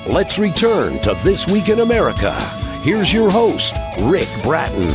Let's return to This Week in America. Here's your host, Rick Bratton.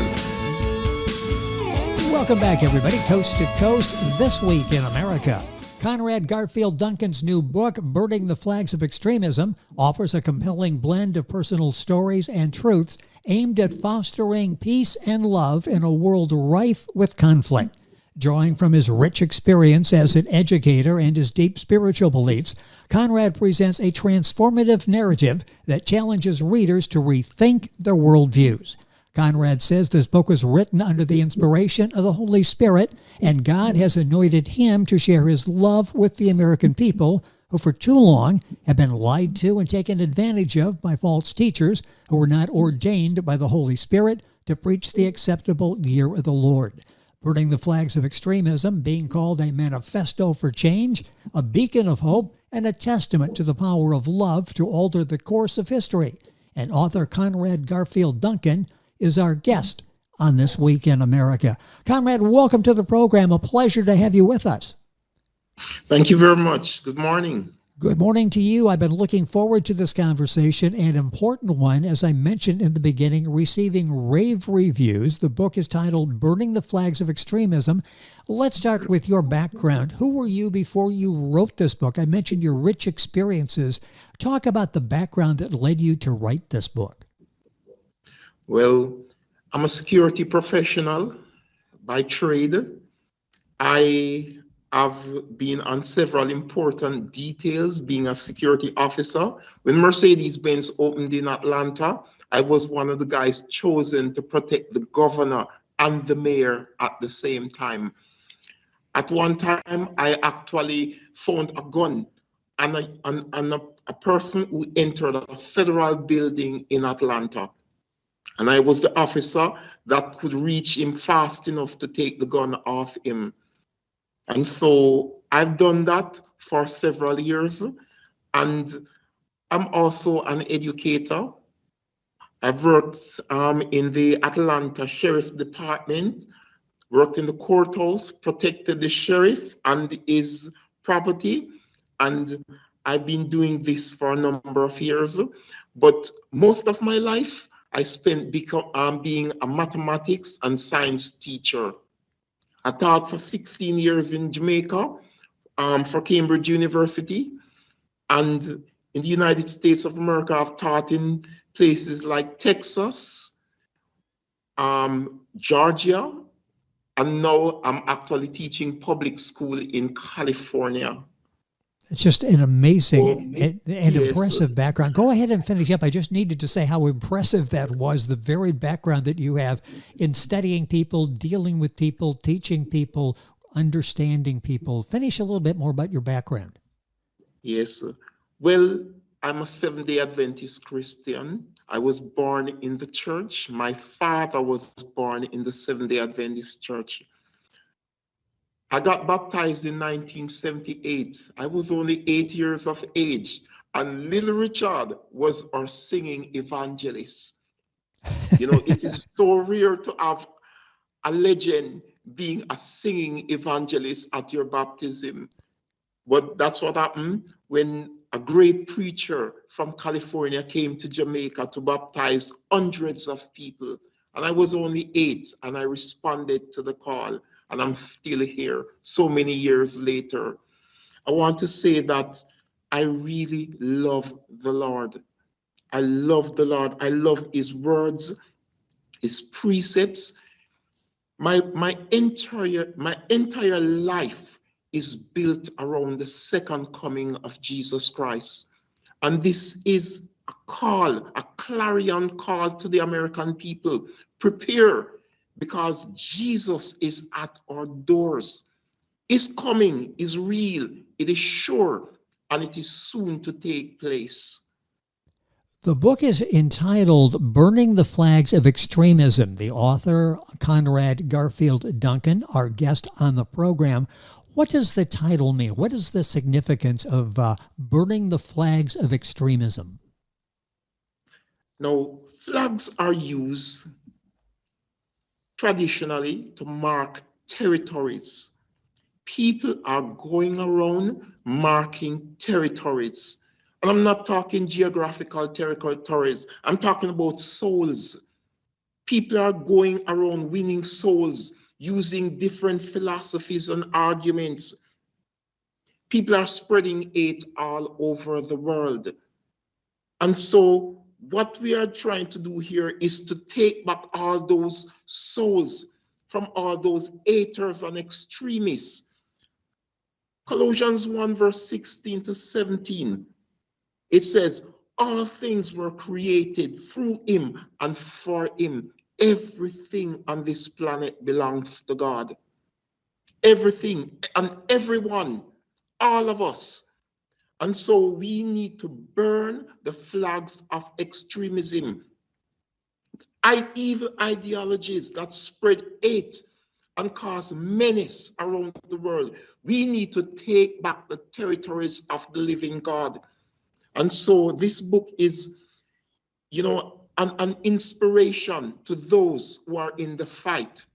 Welcome back, everybody. Coast to Coast, This Week in America. Conrad Garfield Duncan's new book, Burning the Flags of Extremism, offers a compelling blend of personal stories and truths aimed at fostering peace and love in a world rife with conflict. Drawing from his rich experience as an educator and his deep spiritual beliefs, Conrad presents a transformative narrative that challenges readers to rethink their worldviews. Conrad says this book was written under the inspiration of the Holy Spirit, and God has anointed him to share his love with the American people who for too long have been lied to and taken advantage of by false teachers who were not ordained by the Holy Spirit to preach the acceptable year of the Lord. Burning the Flags of Extremism being called a manifesto for change, a beacon of hope, and a testament to the power of love to alter the course of history. And author Conrad Garfield Duncan is our guest on This Week in America. Conrad, welcome to the program. A pleasure to have you with us. Thank you very much. Good morning. Good morning to you. I've been looking forward to this conversation, an important one, as I mentioned in the beginning, receiving rave reviews. The book is titled Burning the Flags of Extremism. Let's start with your background. Who were you before you wrote this book? I mentioned your rich experiences. Talk about the background that led you to write this book. Well, I'm a security professional by trade. I have been on several important details being a security officer. When Mercedes-Benz opened in Atlanta, I was one of the guys chosen to protect the governor and the mayor at the same time. At one time, I actually found a gun and a person who entered a federal building in Atlanta. And I was the officer that could reach him fast enough to take the gun off him. And so I've done that for several years. And I'm also an educator. I've worked in the Atlanta Sheriff's Department, worked in the courthouse, protected the sheriff and his property. And I've been doing this for a number of years. But most of my life, I spent being a mathematics and science teacher. I taught for 16 years in Jamaica for Cambridge University. And in the United States of America, I've taught in places like Texas, Georgia, and now I'm actually teaching public school in California. It's just an amazing and impressive background. Go ahead and finish up. I just needed to say how impressive that was, the varied background that you have in studying people, dealing with people, teaching people, understanding people. Finish a little bit more about your background. Yes. Well, I'm a Seventh-day Adventist Christian. I was born in the church. My father was born in the Seventh-day Adventist church. I got baptized in 1978. I was only 8 years of age, and Little Richard was our singing evangelist. You know, it is so rare to have a legend being a singing evangelist at your baptism. But that's what happened when a great preacher from California came to Jamaica to baptize hundreds of people. And I was only 8, and I responded to the call. And I'm still here so many years later. I want to say that I really love the Lord. I love the Lord. I love his words, his precepts. My entire life is built around the second coming of Jesus Christ. And this is a call, a clarion call to the American people. Prepare, because Jesus is at our doors. His coming is real, it is sure, and it is soon to take place. The book is entitled Burning the Flags of Extremism. The author, Conrad Garfield Duncan, our guest on the program. What does the title mean? What is the significance of Burning the Flags of Extremism? Now, flags are used traditionally to mark territories. People are going around marking territories. And I'm not talking geographical territories. I'm talking about souls. People are going around winning souls using different philosophies and arguments. People are spreading hate all over the world. And so what we are trying to do here is to take back all those souls from all those haters and extremists. Colossians 1 verse 16 to 17, it says, all things were created through him and for him. Everything on this planet belongs to God. Everything and everyone, all of us. And so we need to burn the flags of extremism, evil ideologies that spread hate and cause menace around the world. We need to take back the territories of the living God. And so this book is, an inspiration to those who are in the fight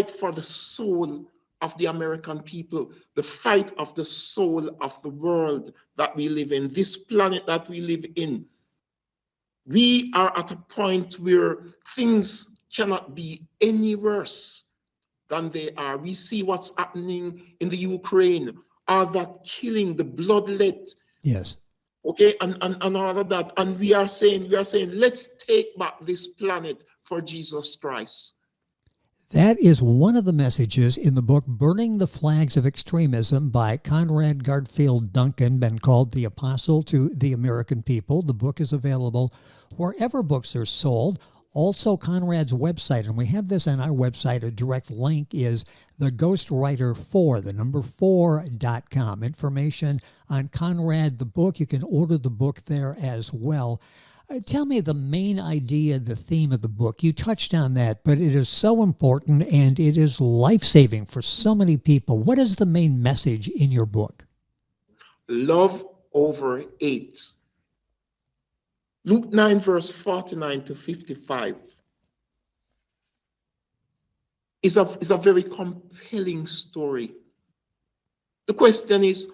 for the soul of the American people, the fight of the soul of the world that we live in, this planet that we live in. We are at a point where things cannot be any worse than they are. We see what's happening in the Ukraine, all that killing, the bloodlet. Yes. Okay, and all of that. And we are saying, let's take back this planet for Jesus Christ. That is one of the messages in the book Burning the Flags of Extremism by Conrad Garfield Duncan, been called the Apostle to the American People. The book is available wherever books are sold. Also, Conrad's website, and we have this on our website, a direct link is theghostwriter4.com. Information on Conrad, the book. You can order the book there as well. Tell me the main idea, the theme of the book. You touched on that, but it is so important and it is life-saving for so many people. What is the main message in your book? Love over hate. Luke 9, verse 49 to 55 is a very compelling story. The question is,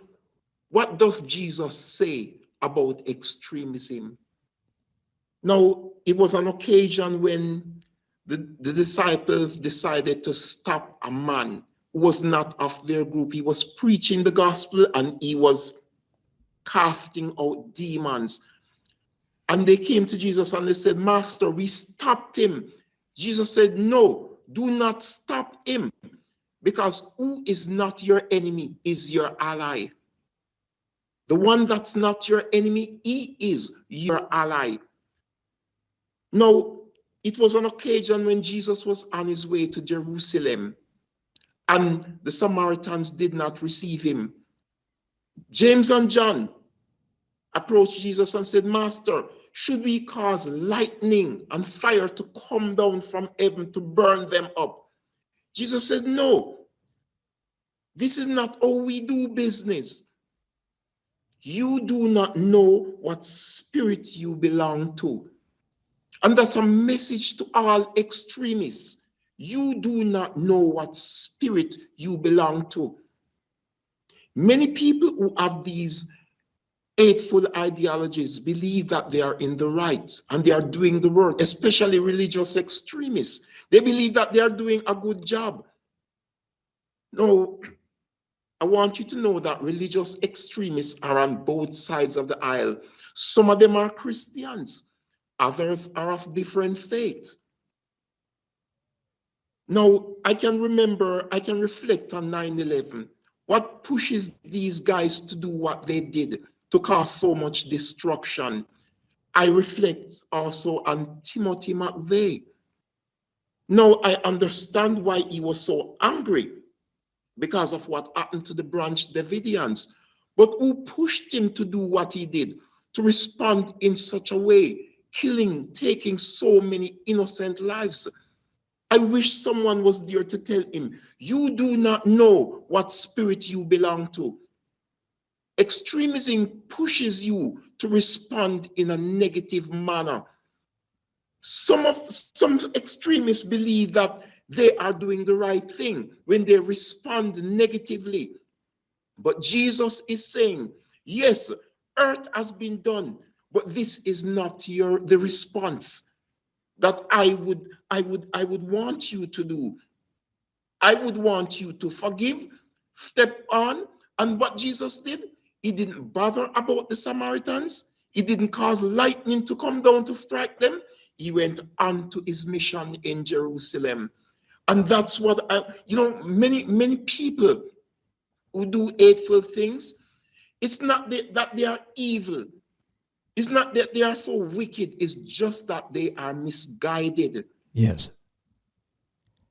what does Jesus say about extremism? Now, it was an occasion when the disciples decided to stop a man who was not of their group. He was preaching the gospel and he was casting out demons. And they came to Jesus and they said, Master, we stopped him. Jesus said, no, do not stop him, because who is not your enemy is your ally. The one that's not your enemy, he is your ally. Now, it was an occasion when Jesus was on his way to Jerusalem and the Samaritans did not receive him. James and John approached Jesus and said, Master, should we cause lightning and fire to come down from heaven to burn them up? Jesus said, no, this is not how we do business. You do not know what spirit you belong to. And that's a message to all extremists. You do not know what spirit you belong to. Many people who have these hateful ideologies believe that they are in the right and they are doing the work, especially religious extremists. They believe that they are doing a good job. No, I want you to know that religious extremists are on both sides of the aisle. Some of them are Christians. Others are of different faith. Now, I can reflect on 9/11. What pushes these guys to do what they did, to cause so much destruction? I reflect also on Timothy McVeigh. Now, I understand why he was so angry, because of what happened to the Branch Davidians. But who pushed him to do what he did, to respond in such a way, killing, taking so many innocent lives? I wish someone was there to tell him, you do not know what spirit you belong to. Extremism pushes you to respond in a negative manner. Some extremists believe that they are doing the right thing when they respond negatively. But Jesus is saying, yes, earth has been done, but this is not the response that I would want you to do. I would want you to forgive, step on. And what Jesus did, he didn't bother about the Samaritans. He didn't cause lightning to come down to strike them. He went on to his mission in Jerusalem. And that's what many people who do hateful things, it's not that they are evil. It's not that they are so wicked. It's just that they are misguided. Yes.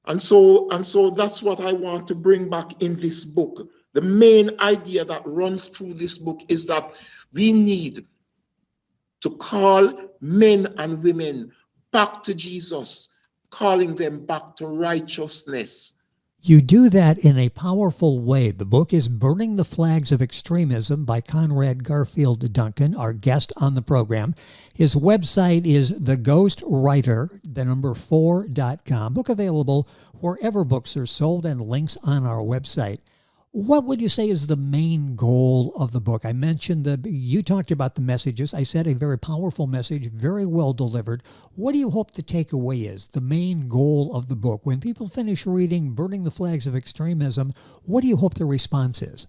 And so that's what I want to bring back in this book. The main idea that runs through this book is that we need to call men and women back to Jesus, calling them back to righteousness. You do that in a powerful way. The book is Burning the Flags of Extremism by Conrad Garfield Duncan, our guest on the program. His website is theghostwriter4.com. Book available wherever books are sold and links on our website. What would you say is the main goal of the book? I mentioned you talked about the messages. I said a very powerful message, very well delivered. What do you hope the takeaway is, the main goal of the book? When people finish reading Burning the Flags of Extremism, what do you hope the response is?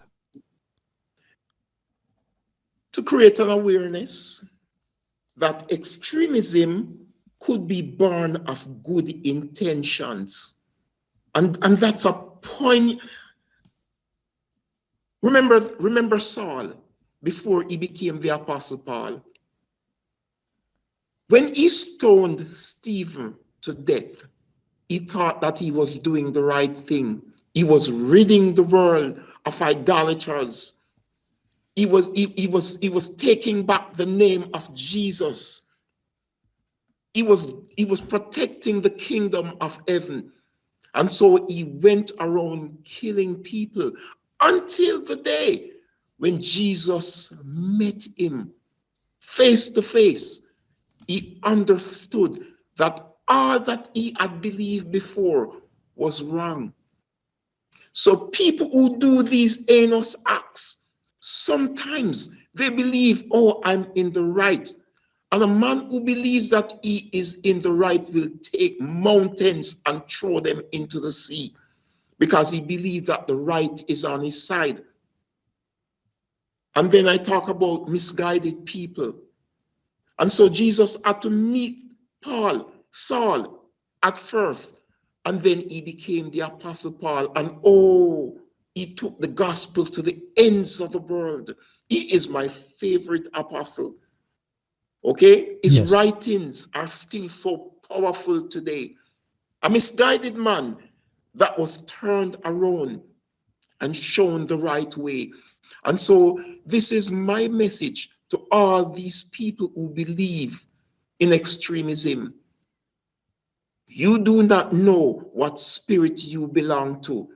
To create an awareness that extremism could be born of good intentions. And that's a point. Remember Saul before he became the Apostle Paul. When he stoned Stephen to death, he thought that he was doing the right thing. He was ridding the world of idolaters. He was taking back the name of Jesus. He was protecting the kingdom of heaven. And so he went around killing people, until the day when Jesus met him face to face. He understood that all that he had believed before was wrong. So people who do these heinous acts, sometimes they believe, oh, I'm in the right. And a man who believes that he is in the right will take mountains and throw them into the sea, because he believes that the right is on his side. And then I talk about misguided people. And so Jesus had to meet Saul at first, and then he became the Apostle Paul. And he took the gospel to the ends of the world. He is my favorite apostle. Okay? His writings are still so powerful today. A misguided man that was turned around and shown the right way. And so this is my message to all these people who believe in extremism. You do not know what spirit you belong to.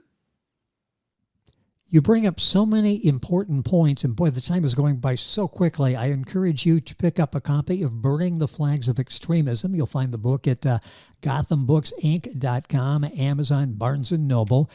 You bring up so many important points, and boy, the time is going by so quickly. I encourage you to pick up a copy of Burning the Flags of Extremism. You'll find the book at GothamBooksInc.com, Amazon, Barnes & Noble.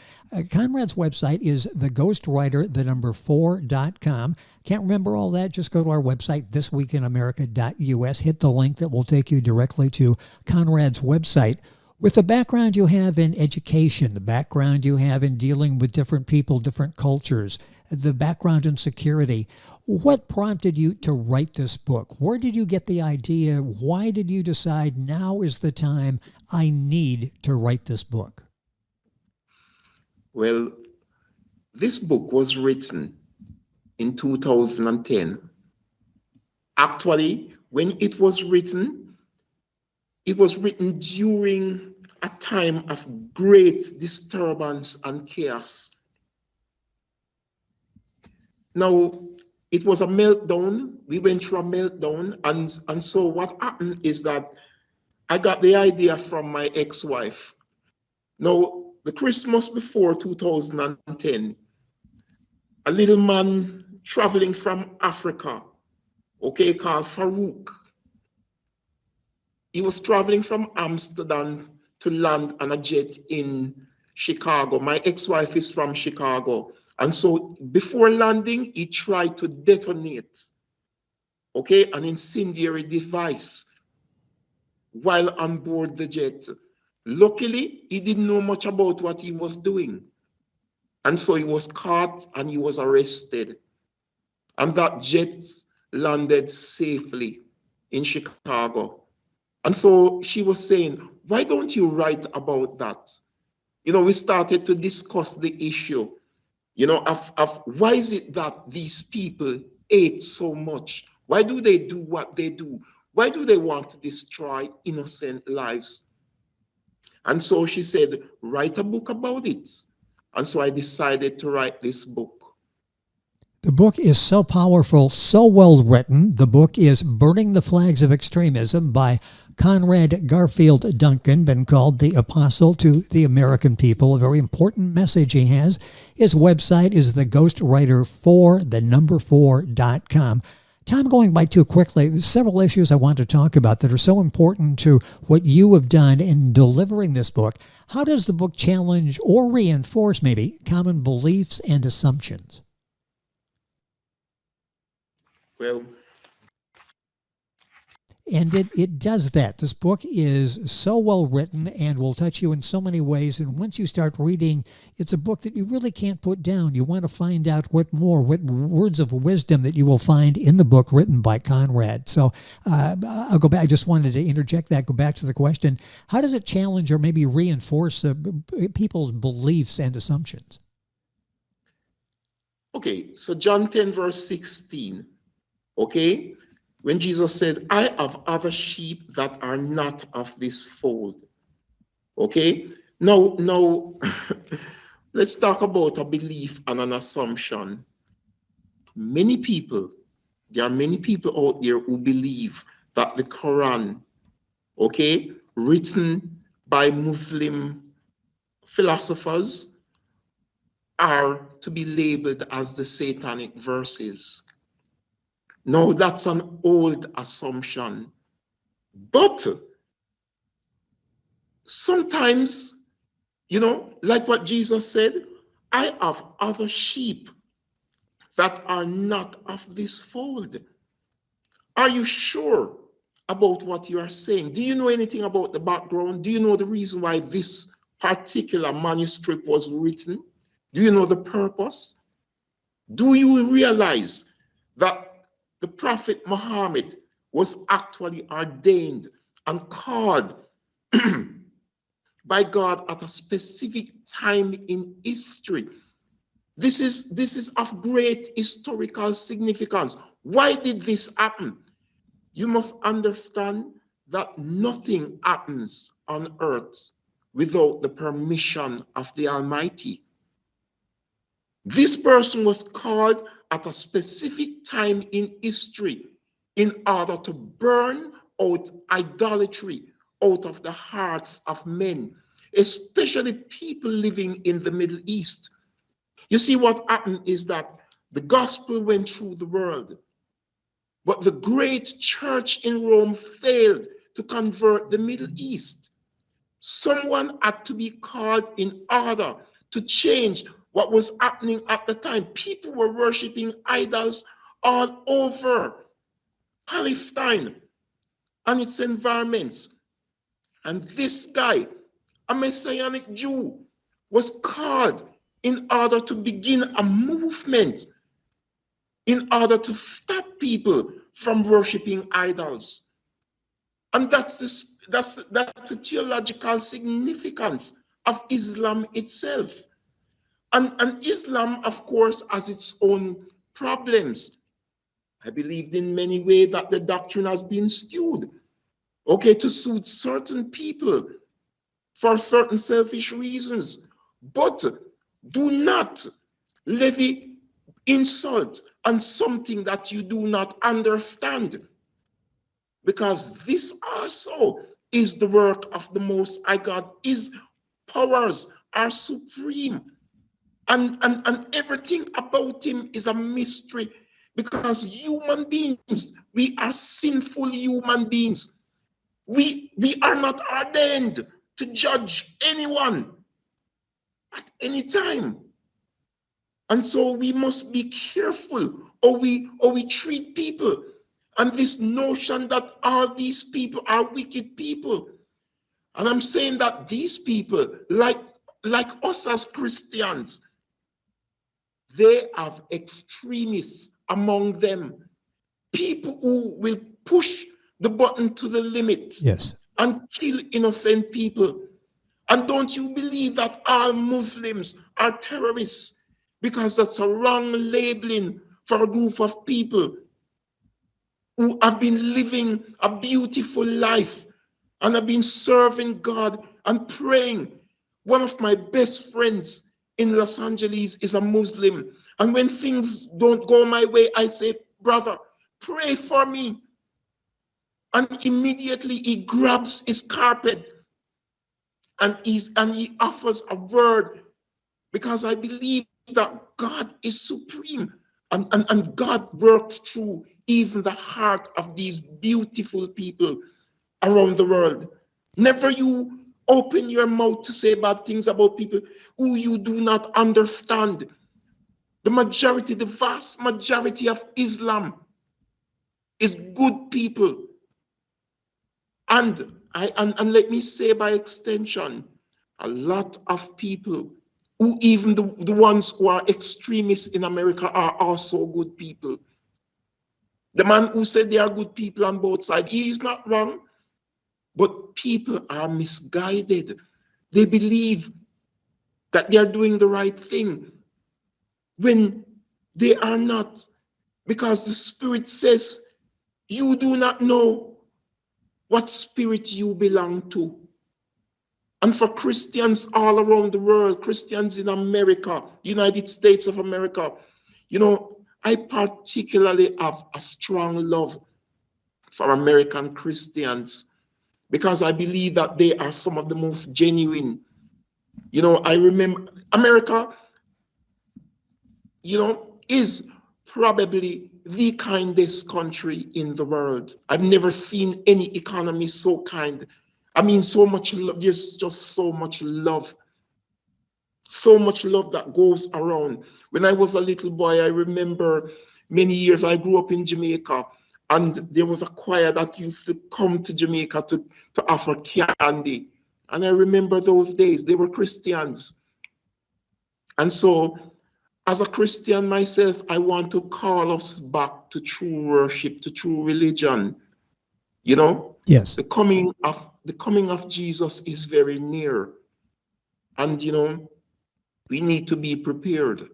Conrad's website is theghostwriter4.com. Can't remember all that? Just go to our website, thisweekinamerica.us. Hit the link that will take you directly to Conrad's website. With the background you have in education, the background you have in dealing with different people, different cultures, the background in security, what prompted you to write this book? Where did you get the idea? Why did you decide now is the time I need to write this book? Well, this book was written in 2010. Actually, when it was written during a time of great disturbance and chaos. Now, it was a meltdown. We went through a meltdown. And so what happened is that I got the idea from my ex-wife. Now, the Christmas before 2010, a little man traveling from Africa, okay, called Farouk. He was traveling from Amsterdam to land on a jet in Chicago. My ex-wife is from Chicago. And so before landing, he tried to detonate okay, an incendiary device while on board the jet. Luckily, he didn't know much about what he was doing. And so he was caught and he was arrested. And that jet landed safely in Chicago. And so she was saying, why don't you write about that? You know, we started to discuss the issue, you know, of why is it that these people hate so much? Why do they do what they do? Why do they want to destroy innocent lives? And so she said, write a book about it. And so I decided to write this book. The book is so powerful, so well written. The book is Burning the Flags of Extremism by Conrad Garfield Duncan, been called the apostle to the American people. A very important message he has. His website is theghostwriter4.com. Time going by too quickly. There's several issues I want to talk about that are so important to what you have done in delivering this book. How does the book challenge or reinforce maybe common beliefs and assumptions? Well, and it does that. This book is so well written and will touch you in so many ways. And once you start reading, it's a book that you really can't put down. You want to find out what words of wisdom that you will find in the book written by Conrad. So I'll go back. I just wanted to interject that, go back to the question. How does it challenge or maybe reinforce people's beliefs and assumptions? Okay, so John 10 verse 16, okay? When Jesus said, I have other sheep that are not of this fold. Okay? Now, let's talk about a belief and an assumption. There are many people out there who believe that the Quran, okay, written by Muslim philosophers, are to be labeled as the satanic verses. No, that's an old assumption. But sometimes, you know, like what Jesus said, I have other sheep that are not of this fold. Are you sure about what you are saying? Do you know anything about the background? Do you know the reason why this particular manuscript was written? Do you know the purpose? Do you realize that the Prophet Muhammad was actually ordained and called by God at a specific time in history? This is of great historical significance. Why did this happen? You must understand that nothing happens on earth without the permission of the Almighty. This person was called at a specific time in history in order to burn out idolatry out of the hearts of men, especially people living in the Middle East. You see, what happened is that the gospel went through the world, but the great church in Rome failed to convert the Middle East. Someone had to be called in order to change what was happening at the time. People were worshiping idols all over Palestine and its environments. And this guy, a Messianic Jew, was called in order to begin a movement in order to stop people from worshiping idols. And that's the theological significance of Islam itself. And Islam, of course, has its own problems. I believed in many ways that the doctrine has been skewed, okay, to suit certain people for certain selfish reasons. But do not levy insult on something that you do not understand, because this also is the work of the Most High God. His powers are supreme. And everything about him is a mystery, because human beings, we are sinful human beings. We are not ordained to judge anyone at any time. And so we must be careful how we treat people. And this notion that all these people are wicked people. And I'm saying that these people, like us as Christians, they have extremists among them. People who will push the button to the limit. Yes. And kill innocent people. And don't you believe that all Muslims are terrorists? Because that's a wrong labeling for a group of people who have been living a beautiful life and have been serving God and praying. One of my best friends in Los Angeles is a Muslim. And when things don't go my way, I say, brother, pray for me. And immediately he grabs his carpet and he offers a word, because I believe that God is supreme, and God works through even the heart of these beautiful people around the world. Never you open your mouth to say bad things about people who you do not understand. The vast majority of Islam is good people. And let me say by extension, a lot of people who, even the ones who are extremists in America, are also good people. The man who said they are good people on both sides, he is not wrong, but people are misguided. They believe that they are doing the right thing when they are not, because the Spirit says, you do not know what spirit you belong to. And for Christians all around the world, Christians in America, United States of America, I particularly have a strong love for American Christians, because I believe that they are some of the most genuine. I remember America, is probably the kindest country in the world. I've never seen any economy so kind. I mean, so much love. There's just so much love that goes around. When I was a little boy, I remember many years, I grew up in Jamaica, and there was a choir that used to come to Jamaica to offer candy. And I remember those days. They were Christians. And so, as a Christian myself, I want to call us back to true worship, to true religion. Yes. The coming of Jesus is very near. And we need to be prepared.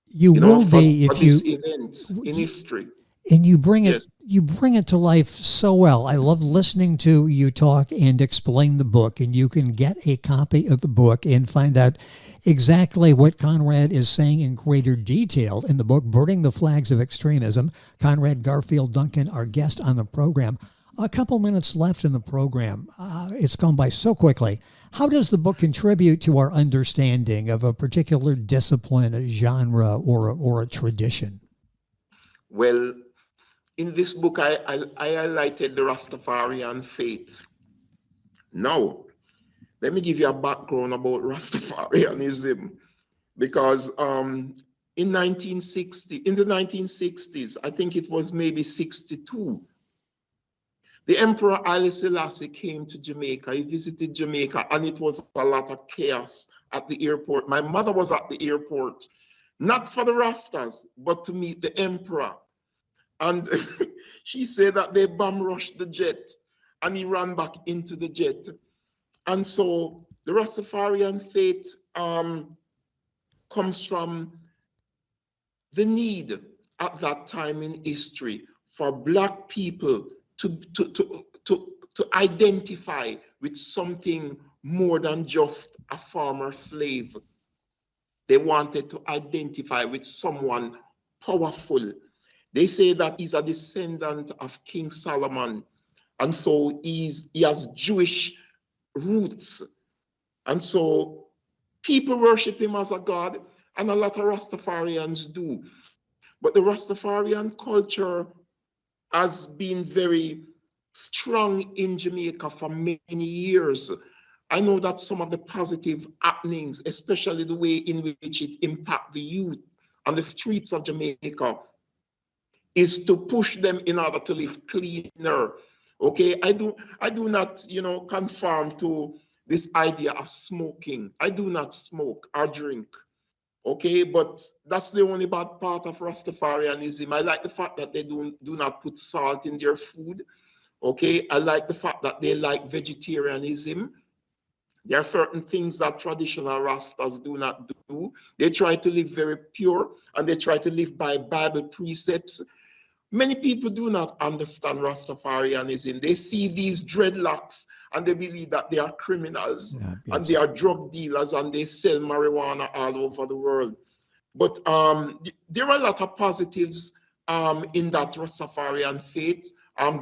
You will for be if this you event in history. And you bring it Yes. you bring it to life so well. I love listening to you talk and explain the book, and you can get a copy of the book and find out exactly what Conrad is saying in greater detail in the book, Burning the Flags of Extremism. Conrad Garfield Duncan, our guest on the program. A couple minutes left in the program. It's gone by so quickly. How does the book contribute to our understanding of a particular discipline, a genre, or a tradition? Well, in this book, I highlighted the Rastafarian faith. Now, let me give you a background about Rastafarianism, because in the 1960s, I think it was maybe 62, the Emperor Haile Selassie came to Jamaica. He visited Jamaica, and it was a lot of chaos at the airport. My mother was at the airport, not for the Rastas, but to meet the Emperor. And she said that they bomb rushed the jet, and he ran back into the jet. And so the Rastafarian faith comes from the need at that time in history for Black people to identify with something more than just a former slave. They wanted to identify with someone powerful. They say that he's a descendant of King Solomon, and so he has Jewish roots. And so people worship him as a god, and a lot of Rastafarians do. But the Rastafarian culture has been very strong in Jamaica for many years. I know that some of the positive happenings, especially the way in which it impacts the youth on the streets of Jamaica, is to push them in order to live cleaner. Okay, I do not, conform to this idea of smoking. I do not smoke or drink. Okay, but that's the only bad part of Rastafarianism. I like the fact that they do not put salt in their food. Okay, I like the fact that they like vegetarianism. There are certain things that traditional Rastas do not do. They try to live very pure, and they try to live by Bible precepts. Many people do not understand Rastafarianism. They see these dreadlocks and they believe that they are criminals, and they are drug dealers, and they sell marijuana all over the world. But there are a lot of positives in that Rastafarian faith.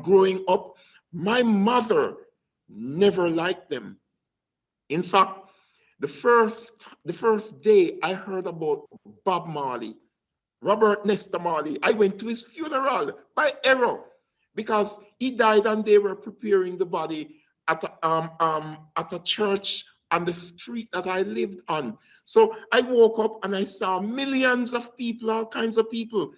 Growing up, my mother never liked them. In fact, the first day I heard about Bob Marley, Robert Nesta Marley, I went to his funeral by error because he died and they were preparing the body at a church on the street that I lived on. So I woke up and I saw millions of people, all kinds of people.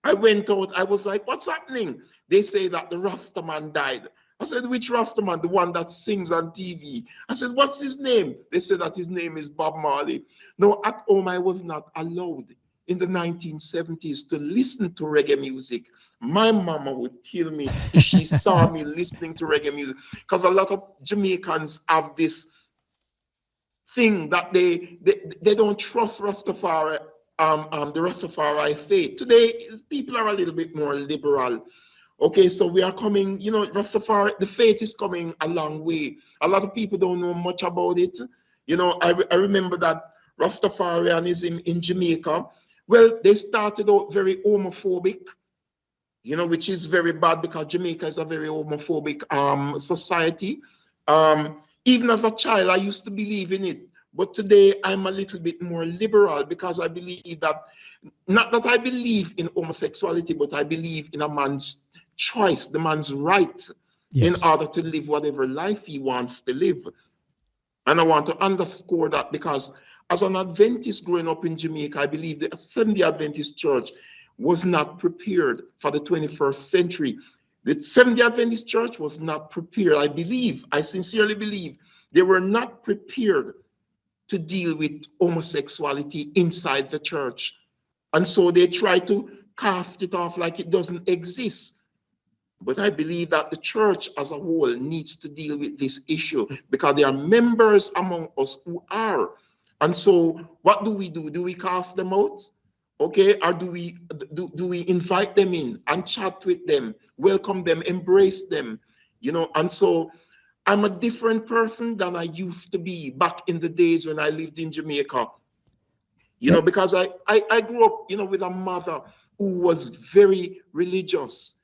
I went out, I was like, what's happening? They say that the Rastaman died. I said, which Rastaman? The one that sings on TV. I said, what's his name? They said that his name is Bob Marley. No, at home I was not allowed in the 1970s to listen to reggae music. My mama would kill me if she saw me listening to reggae music, because a lot of Jamaicans have this thing that they don't trust Rastafari, the Rastafari faith. Today, people are a little bit more liberal. Okay, so we are coming, Rastafari, the faith is coming a long way. A lot of people don't know much about it. I remember that Rastafarianism in Jamaica, well, they started out very homophobic, which is very bad because Jamaica is a very homophobic society. Even as a child, I used to believe in it. But today, I'm a little bit more liberal because I believe that, not that I believe in homosexuality, but I believe in a man's choice, the man's right, in order to live whatever life he wants to live. And I want to underscore that because as an Adventist growing up in Jamaica, I believe the Seventh-day Adventist Church was not prepared for the 21st century. The Seventh-day Adventist Church was not prepared. I sincerely believe they were not prepared to deal with homosexuality inside the church. And so they try to cast it off like it doesn't exist. But I believe that the church as a whole needs to deal with this issue because there are members among us who are. And so what do? Do we cast them out? Okay, or do we invite them in and chat with them, welcome them, embrace them? And so I'm a different person than I used to be back in the days when I lived in Jamaica. Because I grew up, with a mother who was very religious.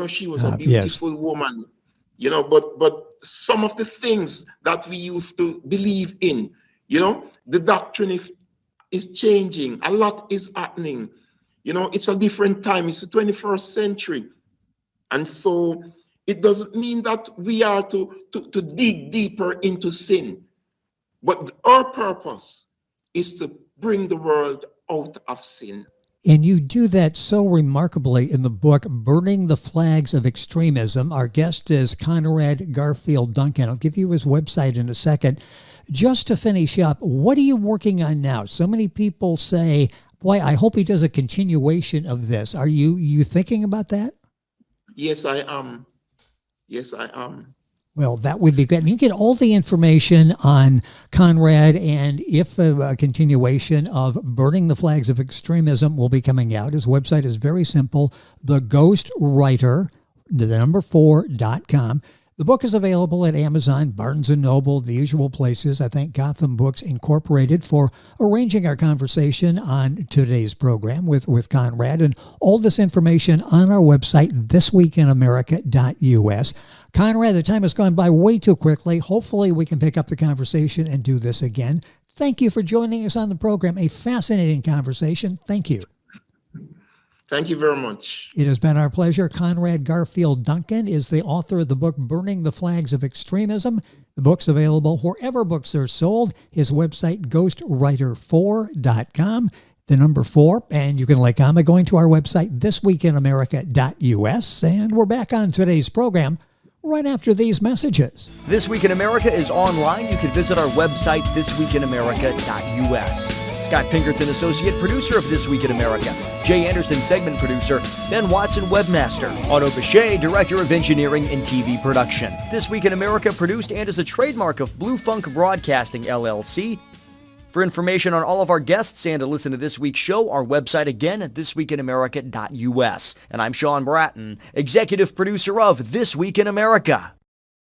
She was a beautiful woman, but some of the things that we used to believe in, the doctrine is changing. A lot is happening. It's a different time. It's the 21st century. And so it doesn't mean that we are to dig deeper into sin. But our purpose is to bring the world out of sin. And you do that so remarkably in the book, Burning the Flags of Extremism. Our guest is Conrad Garfield Duncan. I'll give you his website in a second. Just to finish up, what are you working on now? So many people say, boy, I hope he does a continuation of this. Are you thinking about that? Yes, I am. Yes, I am. Well, that would be good. And you get all the information on Conrad, and if a continuation of Burning the Flags of Extremism will be coming out. His website is very simple, theghostwriter4.com. The book is available at Amazon, Barnes & Noble, the usual places. I thank Gotham Books Incorporated for arranging our conversation on today's program with Conrad. And all this information on our website, thisweekinamerica.us. Conrad, the time has gone by way too quickly. Hopefully we can pick up the conversation and do this again. Thank you for joining us on the program. A fascinating conversation. Thank you. Thank you very much. It has been our pleasure. Conrad Garfield Duncan is the author of the book, Burning the Flags of Extremism. The book's available wherever books are sold. His website, ghostwriter4.com. the number 4, and you can like on by going to our website, thisweekinamerica.us. And we're back on today's program right after these messages. This Week in America is online. You can visit our website, thisweekinamerica.us. Scott Pinkerton, associate producer of This Week in America. Jay Anderson, segment producer. Ben Watson, webmaster. Otto Bechet, director of engineering and TV production. This Week in America produced and is a trademark of Blue Funk Broadcasting, LLC. For information on all of our guests and to listen to this week's show, our website again at thisweekinamerica.us. And I'm Sean Bratton, executive producer of This Week in America.